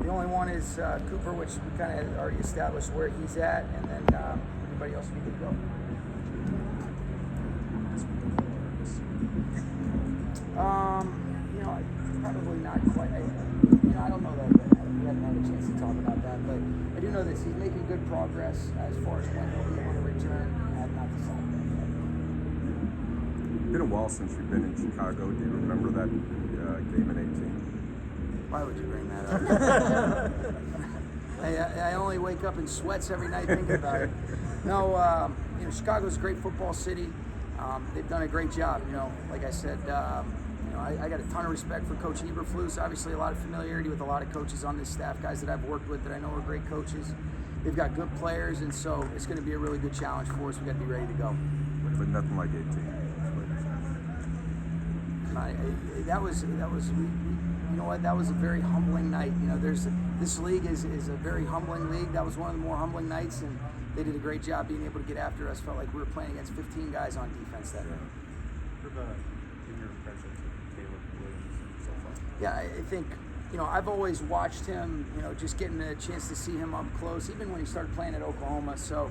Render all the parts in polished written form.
The only one is Cooper, which we kind of already established where he's at, and then everybody else we could go. Probably not quite. I don't know that. We haven't had a chance to talk about that, but I do know this. He's making good progress as far as when he'll be able to return. I have not decided that yet. It's been a while since you've been in Chicago. Do you remember that game in 18? Why would you bring that up? I only wake up in sweats every night thinking about it. No, Chicago's a great football city. They've done a great job. Like I said, I got a ton of respect for Coach Eberflus. Obviously, a lot of familiarity with a lot of coaches on this staff, guys that I've worked with that I know are great coaches. They've got good players, and so it's going to be a really good challenge for us. We got to be ready to go. But nothing like 18. That was that was a very humbling night. This league is a very humbling league. That was one of the more humbling nights, and they did a great job being able to get after us. Felt like we were playing against 15 guys on defense that night. Yeah, I think, I've always watched him, just getting a chance to see him up close, even when he started playing at Oklahoma. So,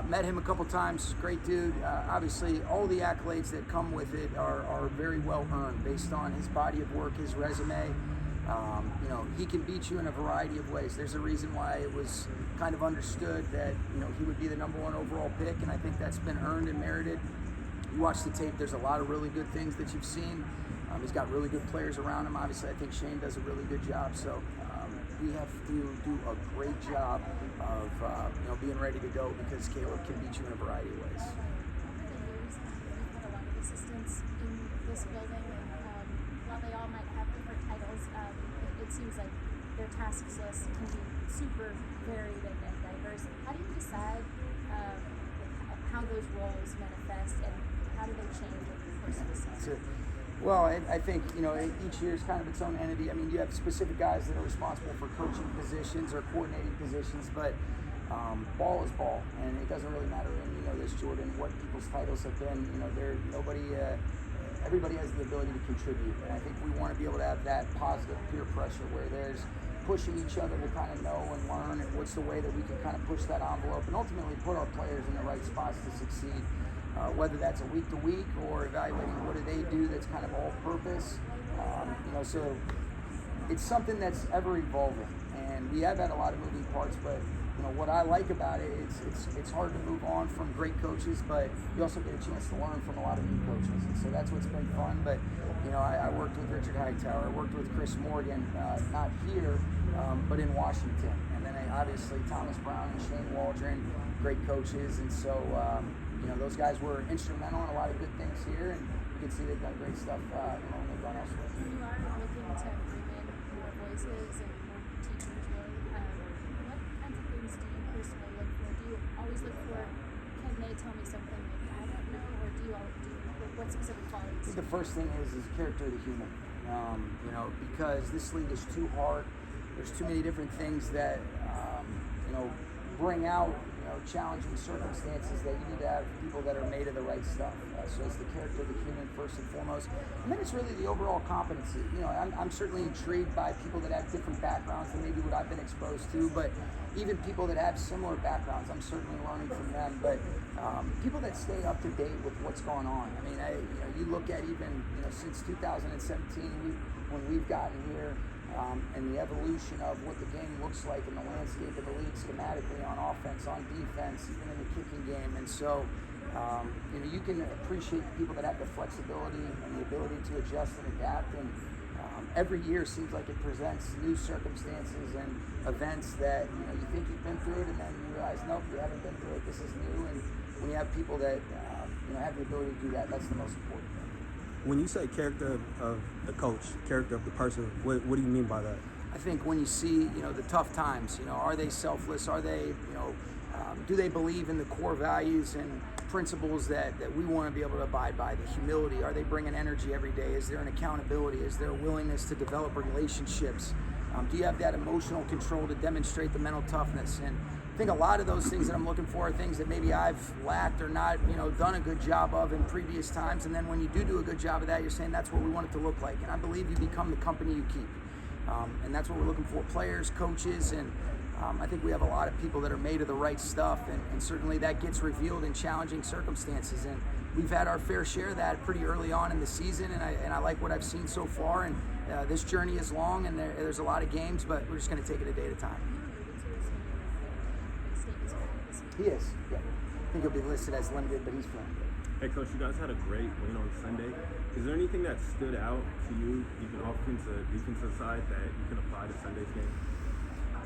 met him a couple times, great dude. Obviously, all the accolades that come with it are very well earned based on his body of work, his resume. He can beat you in a variety of ways. There's a reason why it was kind of understood that, he would be the number 1 overall pick, and I think that's been earned and merited. You watch the tape, there's a lot of really good things that you've seen. He's got really good players around him. Obviously, I think Shane does a really good job. So we have to do a great job of being ready to go because Caleb can beat you in a variety of ways. We've had a lot of assistants in this building, and while they all might have different titles, it seems like their tasks list can be super varied and diverse. How do you decide how those roles manifest, and how do they change over the course of the season? Well, I think, each year is kind of its own entity. I mean, you have specific guys that are responsible for coaching positions or coordinating positions, but ball is ball, and it doesn't really matter. And you know this, Jordan, what people's titles have been. Everybody has the ability to contribute, and I think we want to be able to have that positive peer pressure where there's pushing each other to kind of know and learn, and what's the way that we can kind of push that envelope and ultimately put our players in the right spots to succeed. Whether that's a week-to-week or evaluating what do they do that's kind of all-purpose. So it's something that's ever-evolving. And we have had a lot of moving parts, but what I like about it is it's hard to move on from great coaches, but you also get a chance to learn from a lot of new coaches. And so that's what's been fun. But, I worked with Richard Hightower. I worked with Chris Morgan, not here, but in Washington. And then obviously Thomas Brown and Shane Waldron, great coaches. And so, those guys were instrumental in a lot of good things here, and you can see they've done great stuff when they've gone elsewhere. You are looking to bring in more voices and more teachers, really. What kinds of things do you personally look for? Do you always look for, can they tell me something maybe I don't know, or what specific qualities? I think the first thing is character of the human. Because this league is too hard. There's too many different things that bring out challenging circumstances that you need to have people that are made of the right stuff. So it's the character of the human first and foremost. And then it's really the overall competency. I'm certainly intrigued by people that have different backgrounds than maybe what I've been exposed to, but even people that have similar backgrounds, I'm certainly learning from them. But people that stay up to date with what's going on. I mean, you look at even, since 2017, when we've gotten here, and the evolution of what the game looks like in the landscape of the league schematically on offense, on defense, even in the kicking game. And so, you can appreciate the people that have the flexibility and the ability to adjust and adapt. And every year seems like it presents new circumstances and events that, you think you've been through it, and then you realize, nope, you haven't been through it. This is new. And when you have people that, have the ability to do that, that's the most important thing. When you say character of the coach, character of the person, what do you mean by that? I think when you see, the tough times, are they selfless? Are they, do they believe in the core values and principles that we want to be able to abide by? The humility, are they bringing energy every day? Is there an accountability? Is there a willingness to develop relationships? Do you have that emotional control to demonstrate the mental toughness? And I think a lot of those things that I'm looking for are things that maybe I've lacked or not, done a good job of in previous times. And then when you do a good job of that, you're saying that's what we want it to look like. And I believe you become the company you keep. And that's what we're looking for, players, coaches, and I think we have a lot of people that are made of the right stuff, and certainly that gets revealed in challenging circumstances. And we've had our fair share of that pretty early on in the season, and I like what I've seen so far. And this journey is long, and there's a lot of games, but we're just going to take it a day at a time. He is. Yeah. I think he'll be listed as limited, but he's playing. Hey, Coach, you guys had a great win on Sunday. Is there anything that stood out to you, even offensive, defensive side, that you can apply to Sunday's game?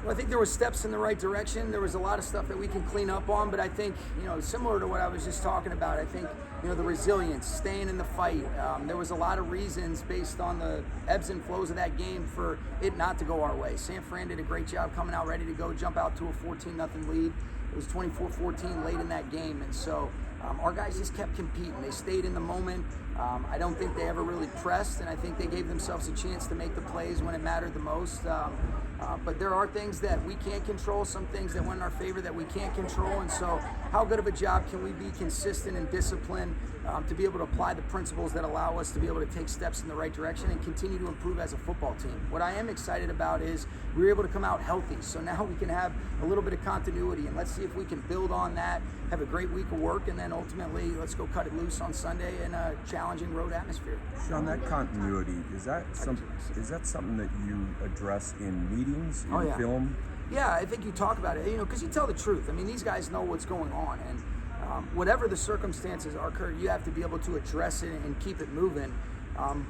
Well, I think there were steps in the right direction. There was a lot of stuff that we can clean up on, but I think, similar to what I was just talking about, I think, the resilience, staying in the fight. There was a lot of reasons based on the ebbs and flows of that game for it not to go our way. San Fran did a great job coming out ready to go, jump out to a 14-0 lead. It was 24-14 late in that game, and so our guys just kept competing. They stayed in the moment. I don't think they ever really pressed, and I think they gave themselves a chance to make the plays when it mattered the most. But there are things that we can't control, some things that went in our favor that we can't control, and so how good of a job can we be consistent and disciplined to be able to apply the principles that allow us to be able to take steps in the right direction and continue to improve as a football team. What I am excited about is we were able to come out healthy, so now we can have a little bit of continuity, and let's see if we can build on that, have a great week of work, and then ultimately let's go cut it loose on Sunday in a challenging road atmosphere. Sean, that continuity, is that something that you address in meetings, in film? Yeah, I think you talk about it, because you tell the truth. I mean, these guys know what's going on, and whatever the circumstances are, Kurt, you have to be able to address it and keep it moving.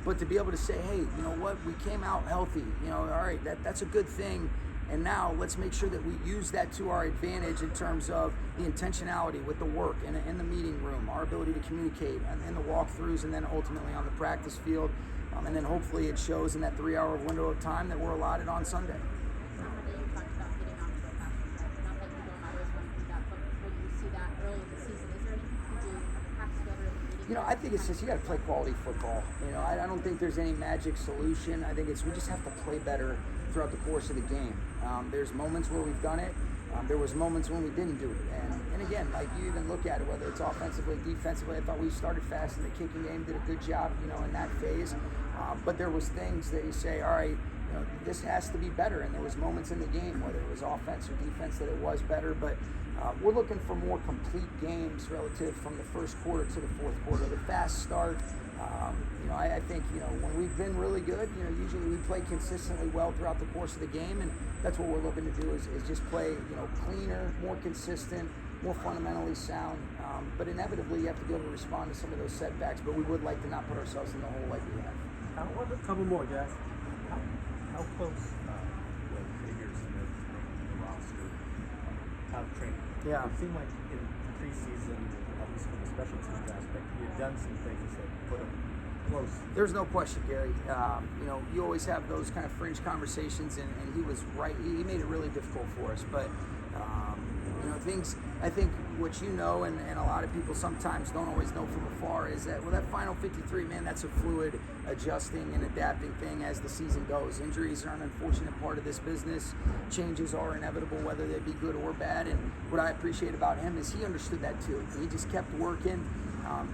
But to be able to say, hey, you know what, we came out healthy, all right, that's a good thing. And now let's make sure that we use that to our advantage in terms of the intentionality with the work in the meeting room, our ability to communicate in the walkthroughs, and then ultimately on the practice field. And then hopefully it shows in that 3-hour window of time that we're allotted on Sunday. I think it's just you got to play quality football. I don't think there's any magic solution. I think we just have to play better throughout the course of the game. There's moments where we've done it. There was moments when we didn't do it. And again, like you even look at it, whether it's offensively, defensively, I thought we started fast in the kicking game, did a good job, in that phase. But there was things that you say, all right, this has to be better. And there was moments in the game, whether it was offense or defense, that it was better. But we're looking for more complete games relative from the first quarter to the fourth quarter. The fast start, I think, when we've been really good, usually we play consistently well throughout the course of the game, and that's what we're looking to do is just play, cleaner, more consistent, more fundamentally sound. But inevitably, you have to be able to respond to some of those setbacks, but we would like to not put ourselves in the hole like we have. A couple more, guys. How close was Xavier Smith making the roster out of training? Yeah. It seemed like in preseason, at least from the special teams aspect, he had done some things that put him close. There's no question, Gary. You always have those kind of fringe conversations, and he was right. He made it really difficult for us. But, things, I think what and a lot of people sometimes don't always know from afar is that, that final 53, man, that's a fluid, adjusting and adapting thing as the season goes. Injuries are an unfortunate part of this business. Changes are inevitable, whether they be good or bad. And what I appreciate about him is he understood that too. He just kept working.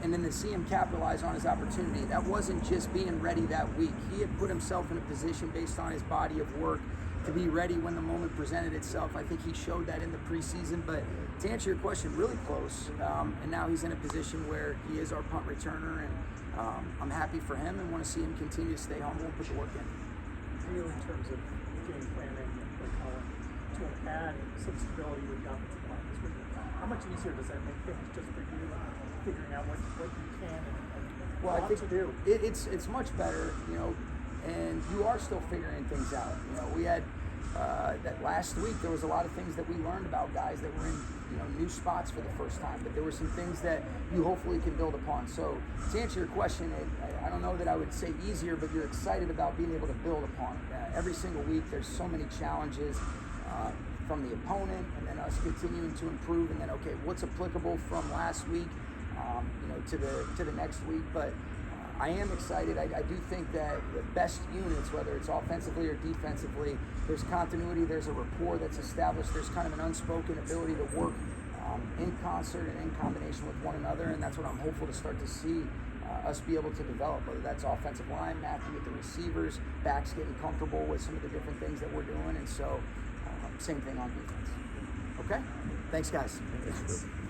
And then to see him capitalize on his opportunity, that wasn't just being ready that week. He had put himself in a position based on his body of work to be ready when the moment presented itself. I think he showed that in the preseason, but to answer your question, really close. And now he's in a position where he is our punt returner, and I'm happy for him and want to see him continue to stay humble and put the work in. You in terms of game planning and to add some stability with the offensive line this week, how much easier does that make things just for you, figuring out what you can and want to do? It's much better, and you are still figuring things out. We had that last week, there was a lot of things that we learned about guys that were in new spots for the first time, but there were some things that you hopefully can build upon. So to answer your question, I don't know that I would say easier, but you're excited about being able to build upon it. Every single week there's so many challenges from the opponent, and then us continuing to improve, and then okay, what's applicable from last week to the next week. But I am excited. I do think that the best units, whether it's offensively or defensively, there's continuity, there's a rapport that's established, there's kind of an unspoken ability to work in concert and in combination with one another, and that's what I'm hopeful to start to see us be able to develop, whether that's offensive line, Matthew with the receivers, backs getting comfortable with some of the different things that we're doing, and so same thing on defense. Okay? Thanks, guys. That's good.